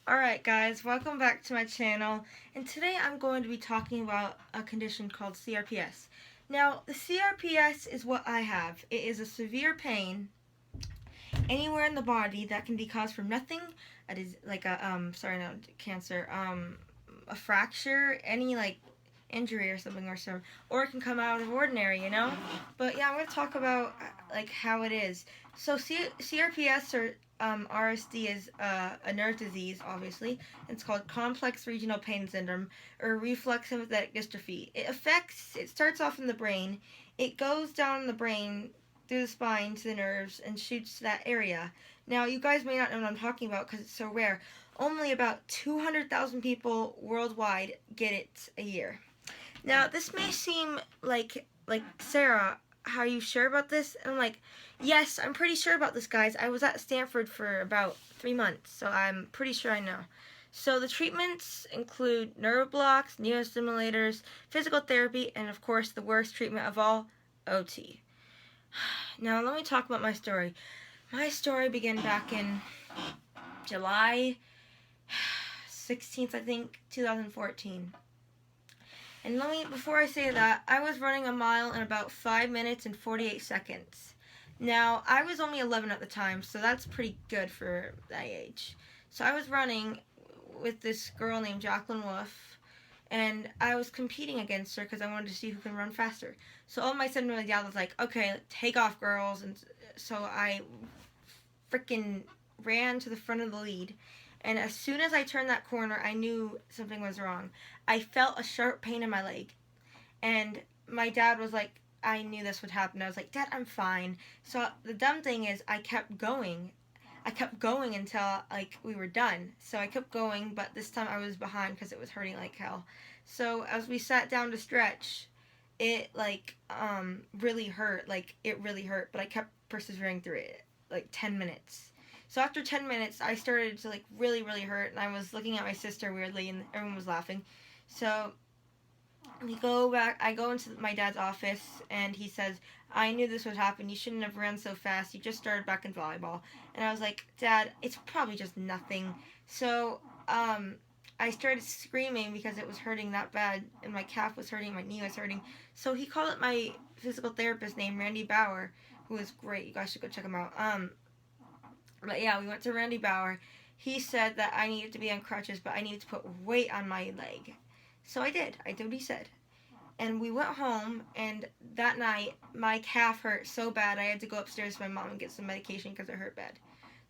Alright guys, welcome back to my channel, and today I'm going to be talking about a condition called CRPS. Now, the CRPS is what I have. It is a severe pain anywhere in the body that can be caused from nothing. That is like cancer, a fracture, any like injury or something or it can come out of ordinary. But yeah, I'm going to talk about like how it is. So CRPS or RSD is a nerve disease, obviously. It's called complex regional pain syndrome or reflex sympathetic dystrophy. It starts off in the brain. It goes down the brain through the spine to the nerves and shoots to that area. Now, you guys may not know what I'm talking about because it's so rare. Only about 200,000 people worldwide get it a year. Now, this may seem like Sarah, are you sure about this? And I'm like, yes, I'm pretty sure about this, guys. I was at Stanford for about 3 months, so I'm pretty sure I know. So the treatments include nerve blocks, neurostimulators, physical therapy, and of course the worst treatment of all, OT. Now let me talk about my story. My story began back in July 16th, I think, 2014. And before I say that, I was running a mile in about 5 minutes and 48 seconds. Now, I was only 11 at the time, so that's pretty good for that age. So I was running with this girl named Jacqueline Wolf, and I was competing against her because I wanted to see who can run faster. So all of my sudden my dad was like, okay, take off, girls. And so I freaking ran to the front of the lead. And as soon as I turned that corner, I knew something was wrong. I felt a sharp pain in my leg. And my dad was like, I knew this would happen. I was like, Dad, I'm fine. So the dumb thing is I kept going. I kept going until like we were done. So I kept going, but this time I was behind because it was hurting like hell. So as we sat down to stretch, it really hurt. Like it really hurt, but I kept persevering through it. Like 10 minutes. So after 10 minutes, I started to like really, really hurt, and I was looking at my sister weirdly, and everyone was laughing. So we go back. I go into my dad's office, and he says, "I knew this would happen. You shouldn't have ran so fast. You just started back in volleyball." And I was like, "Dad, it's probably just nothing." So I started screaming because it was hurting that bad, and my calf was hurting, my knee was hurting. So he called up my physical therapist named Randy Bauer, who is great. You guys should go check him out. But yeah, we went to Randy Bauer. He said that I needed to be on crutches, but I needed to put weight on my leg. So I did. I did what he said. And we went home, and that night, my calf hurt so bad I had to go upstairs to my mom and get some medication because it hurt bad.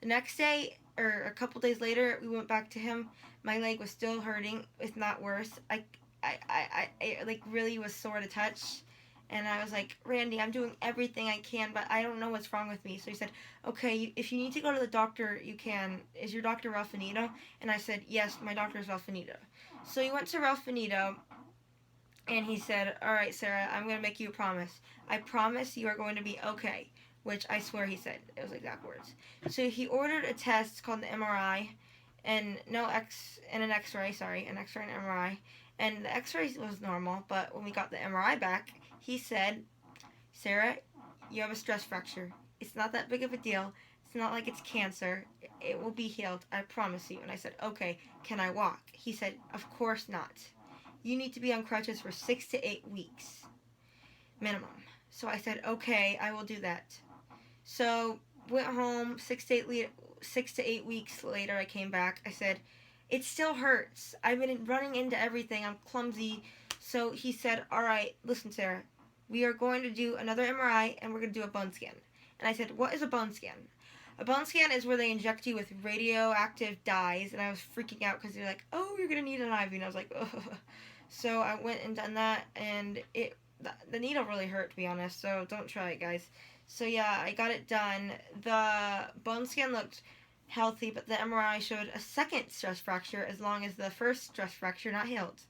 The next day, or a couple days later, we went back to him. My leg was still hurting, if not worse. I like really was sore to touch. And I was like, Randy, I'm doing everything I can, but I don't know what's wrong with me. So he said, okay, if you need to go to the doctor, you can. Is your doctor Ralph Finito? And I said, yes, my doctor is Ralph Finito. So he went to Ralph Finito, and he said, all right, Sarah, I'm going to make you a promise. I promise you are going to be okay, which I swear he said. It was exact words. So he ordered a test called the MRI, and an X-ray and MRI. And the X-ray was normal, but when we got the MRI back, he said, Sarah, you have a stress fracture. It's not that big of a deal. It's not like it's cancer. It will be healed. I promise you. And I said, okay, can I walk? He said, of course not. You need to be on crutches for 6 to 8 weeks minimum. So I said, okay, I will do that. So went home 6 to 8 weeks later. I came back. I said, it still hurts. I've been running into everything. I'm clumsy. So he said, all right, listen, Sarah, we are going to do another MRI and we're going to do a bone scan. And I said, what is a bone scan? A bone scan is where they inject you with radioactive dyes. And I was freaking out because they're like, oh, you're going to need an IV. And I was like, ugh. So I went and done that, and the needle really hurt, to be honest. So don't try it, guys. So yeah, I got it done. The bone scan looked healthy, but the MRI showed a second stress fracture as long as the first stress fracture not healed.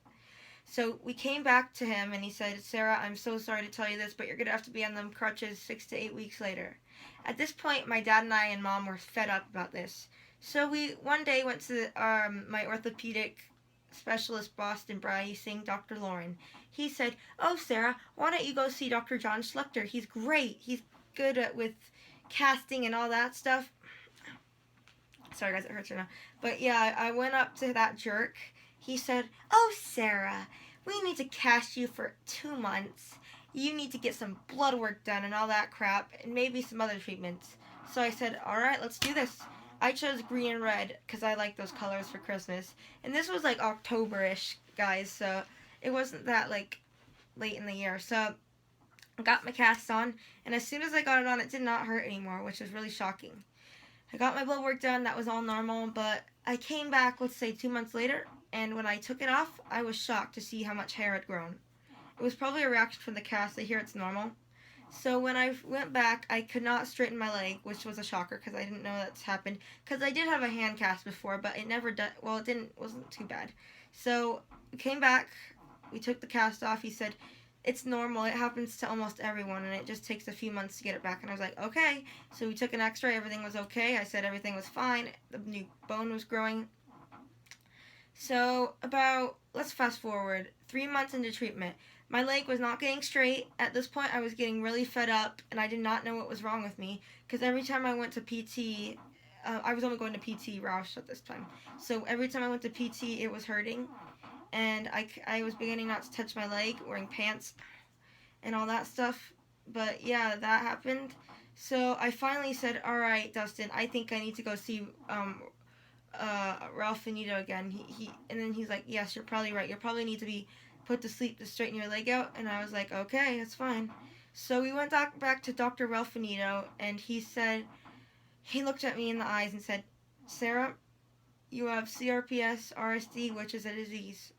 So we came back to him, and he said, Sarah, I'm so sorry to tell you this, but you're going to have to be on them crutches 6 to 8 weeks later. At this point, my dad and I and mom were fed up about this. So we one day went to my orthopedic specialist, Boston Bracing, Dr. Lauren. He said, oh, Sarah, why don't you go see Dr. John Schlechter? He's great. He's good with casting and all that stuff. Sorry guys, it hurts right now. But yeah, I went up to that jerk. He said, "Oh, Sarah, we need to cast you for 2 months. You need to get some blood work done and all that crap, and maybe some other treatments." So I said, "Alright, let's do this." I chose green and red because I like those colors for Christmas. And this was like October-ish, guys, so it wasn't that like late in the year. So I got my cast on, and as soon as I got it on, it did not hurt anymore, which was really shocking. I got my blood work done, that was all normal, but I came back, let's say 2 months later, and when I took it off, I was shocked to see how much hair had grown. It was probably a reaction from the cast. They hear it's normal. So when I went back, I could not straighten my leg, which was a shocker because I didn't know that's happened. Because I did have a hand cast before, but it never done. Well, wasn't too bad. So we came back. We took the cast off. He said, "It's normal. It happens to almost everyone, and it just takes a few months to get it back." And I was like, "Okay." So we took an X-ray. Everything was okay. I said everything was fine. The new bone was growing. So let's fast forward, 3 months into treatment. My leg was not getting straight. At this point, I was getting really fed up, and I did not know what was wrong with me. Because every time I went to PT, I was only going to PT Roush at this time. So every time I went to PT, it was hurting. And I was beginning not to touch my leg, wearing pants, and all that stuff. But yeah, that happened. So I finally said, "Alright, Dustin, I think I need to go see Ralph Finito again." And then he's like, "Yes, you're probably right. You probably need to be put to sleep to straighten your leg out." And I was like, "Okay, that's fine." So we went back to Dr. Ralph Finito, and he looked at me in the eyes and said, "Sarah, you have CRPS RSD, which is a disease."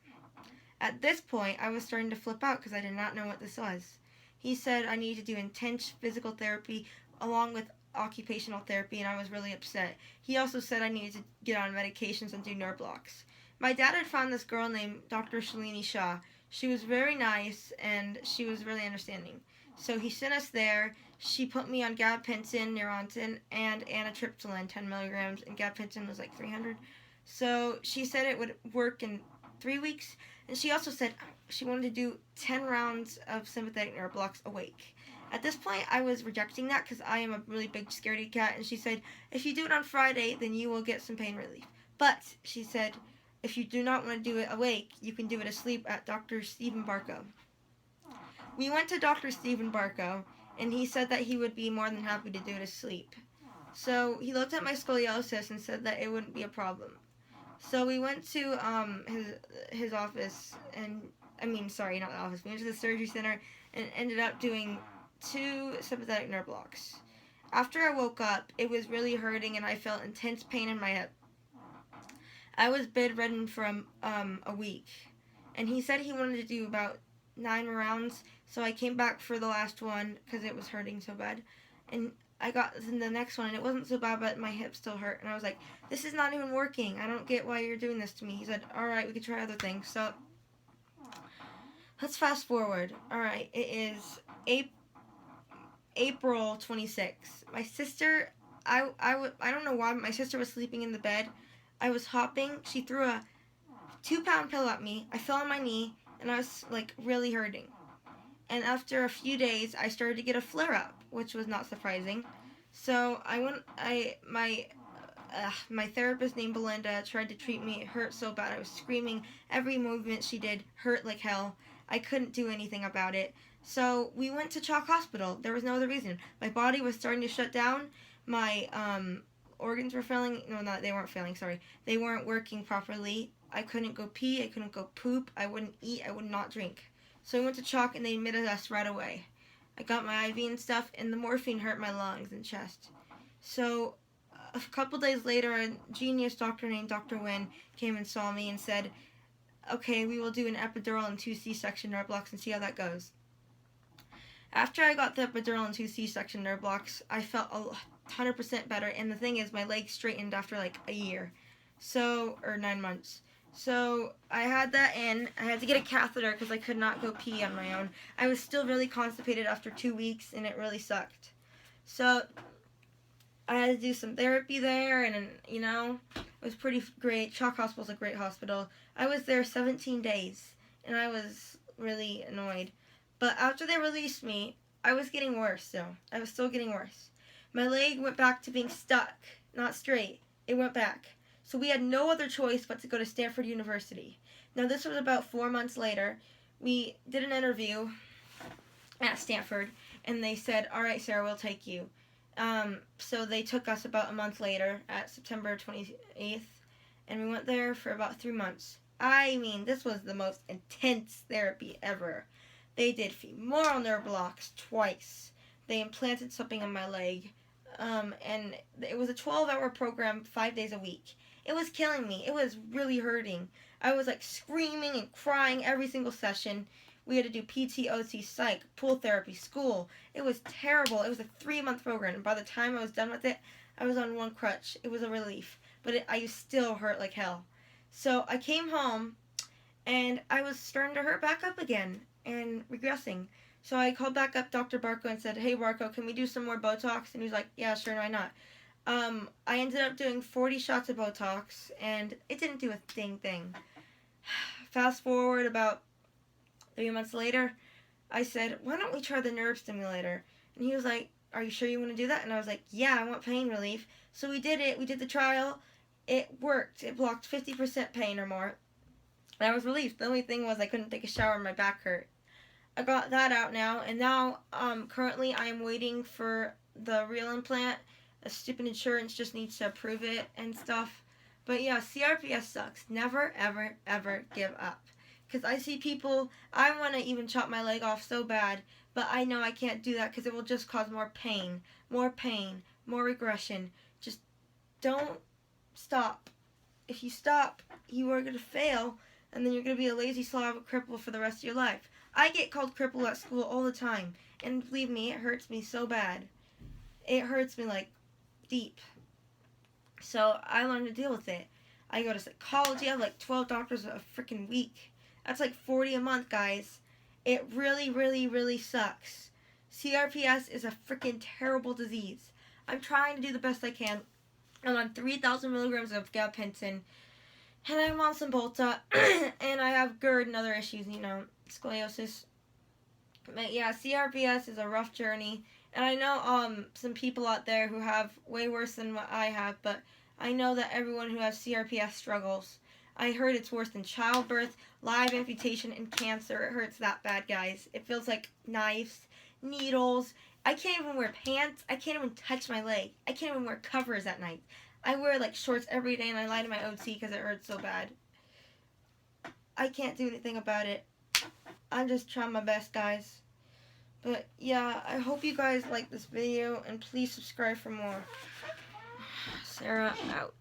At this point, I was starting to flip out because I did not know what this was. He said I needed to do intense physical therapy along with occupational therapy, and I was really upset. He also said I needed to get on medications and do nerve blocks. My dad had found this girl named Dr. Shalini Shah. She was very nice, and she was really understanding. So he sent us there. She put me on gabapentin, Neurontin, and amitriptyline, 10 milligrams, and gabapentin was like 300. So she said it would work in 3 weeks, and she also said she wanted to do 10 rounds of sympathetic nerve blocks awake. At this point, I was rejecting that because I am a really big scaredy cat, and she said, "If you do it on Friday, then you will get some pain relief. But," she said, "if you do not want to do it awake, you can do it asleep at Dr. Stephen Barco." We went to Dr. Stephen Barco, and he said that he would be more than happy to do it asleep. So he looked at my scoliosis and said that it wouldn't be a problem. So we went to his office, and not the office. We went to the surgery center and ended up doing 2 sympathetic nerve blocks. After I woke up, it was really hurting, and I felt intense pain in my hip. I was bedridden for a week, and he said he wanted to do about 9 rounds. So I came back for the last one because it was hurting so bad, and I got in the next one, and it wasn't so bad, but my hip still hurt. And I was like, "This is not even working. I don't get why you're doing this to me." He said, "Alright, we could try other things." So let's fast forward. Alright, it is April 26th. My sister, I don't know why, but my sister was sleeping in the bed. I was hopping. She threw a 2-pound pillow at me. I fell on my knee, and I was like really hurting. And after a few days, I started to get a flare-up, which was not surprising. So my therapist named Belinda tried to treat me. It hurt so bad. I was screaming. Every movement she did hurt like hell. I couldn't do anything about it. So we went to CHOC Hospital. There was no other reason. My body was starting to shut down. My organs were failing. No, they weren't failing, sorry. They weren't working properly. I couldn't go pee. I couldn't go poop. I wouldn't eat. I would not drink. So we went to CHOC, and they admitted us right away. I got my IV and stuff, and the morphine hurt my lungs and chest. So a couple days later, a genius doctor named Dr. Wynn came and saw me and said, "Okay, we will do an epidural and 2 C-section nerve blocks and see how that goes." After I got the epidural and 2 C-section nerve blocks, I felt 100% better, and the thing is, my legs straightened after like a year, or 9 months. So I had that in. I had to get a catheter because I could not go pee on my own. I was still really constipated after 2 weeks, and it really sucked. So I had to do some therapy there, and it was pretty great. CHOC Hospital's a great hospital. I was there 17 days, and I was really annoyed. But after they released me, I was getting worse still. I was still getting worse. My leg went back to being stuck, not straight. it went back. So we had no other choice but to go to Stanford University. Now, this was about 4 months later. We did an interview at Stanford, and they said, all right, Sarah, we'll take you. So they took us about a month later at September 28th, and we went there for about 3 months. I mean, this was the most intense therapy ever. They did femoral nerve blocks twice. They implanted something in my leg, and it was a 12-hour program, 5 days a week. It was killing me. It was really hurting. I was like screaming and crying every single session. We had to do PT, OT, psych, pool therapy, school. It was terrible. It was a 3-month program, and by the time I was done with it, I was on one crutch. It was a relief, but I still hurt like hell. So I came home, and I was starting to hurt back up again and regressing. So I called back up Dr. Barco and said, hey, Barco, can we do some more Botox? And he was like, yeah, sure, why not? I ended up doing 40 shots of Botox, and it didn't do a thing. Fast forward about 3 months later, I said, why don't we try the nerve stimulator? And he was like, are you sure you want to do that? And I was like, yeah, I want pain relief. So we did it. We did the trial. It worked. It blocked 50% pain or more. And I was relieved. The only thing was I couldn't take a shower and my back hurt. I got that out now, and now currently I am waiting for the real implant. A stupid insurance just needs to approve it and stuff. But yeah, CRPS sucks. Never, ever, ever give up. Because I see people, I want to even chop my leg off so bad, but I know I can't do that because it will just cause more pain, more regression. Just don't stop. If you stop, you are going to fail, and then you're going to be a lazy slob cripple for the rest of your life. I get called cripple at school all the time, and believe me, it hurts me so bad. It hurts me like deep. So I learned to deal with it. I go to psychology. I have like 12 doctors a freaking week. That's like 40 a month, guys. It really, really, really sucks. CRPS is a freaking terrible disease. I'm trying to do the best I can. I'm on 3,000 milligrams of gabapentin, and I'm on some Volta, and I have GERD and other issues, scoliosis. But yeah, CRPS is a rough journey, and I know some people out there who have way worse than what I have, but I know that everyone who has CRPS struggles. I heard it's worse than childbirth, live amputation, and cancer. It hurts that bad, guys. It feels like knives, needles. I can't even wear pants. I can't even touch my leg. I can't even wear covers at night. I wear like shorts every day, and I lie to my OT because it hurts so bad. I can't do anything about it. I'm just trying my best, guys. But yeah, I hope you guys like this video, and please subscribe for more. Sarah out.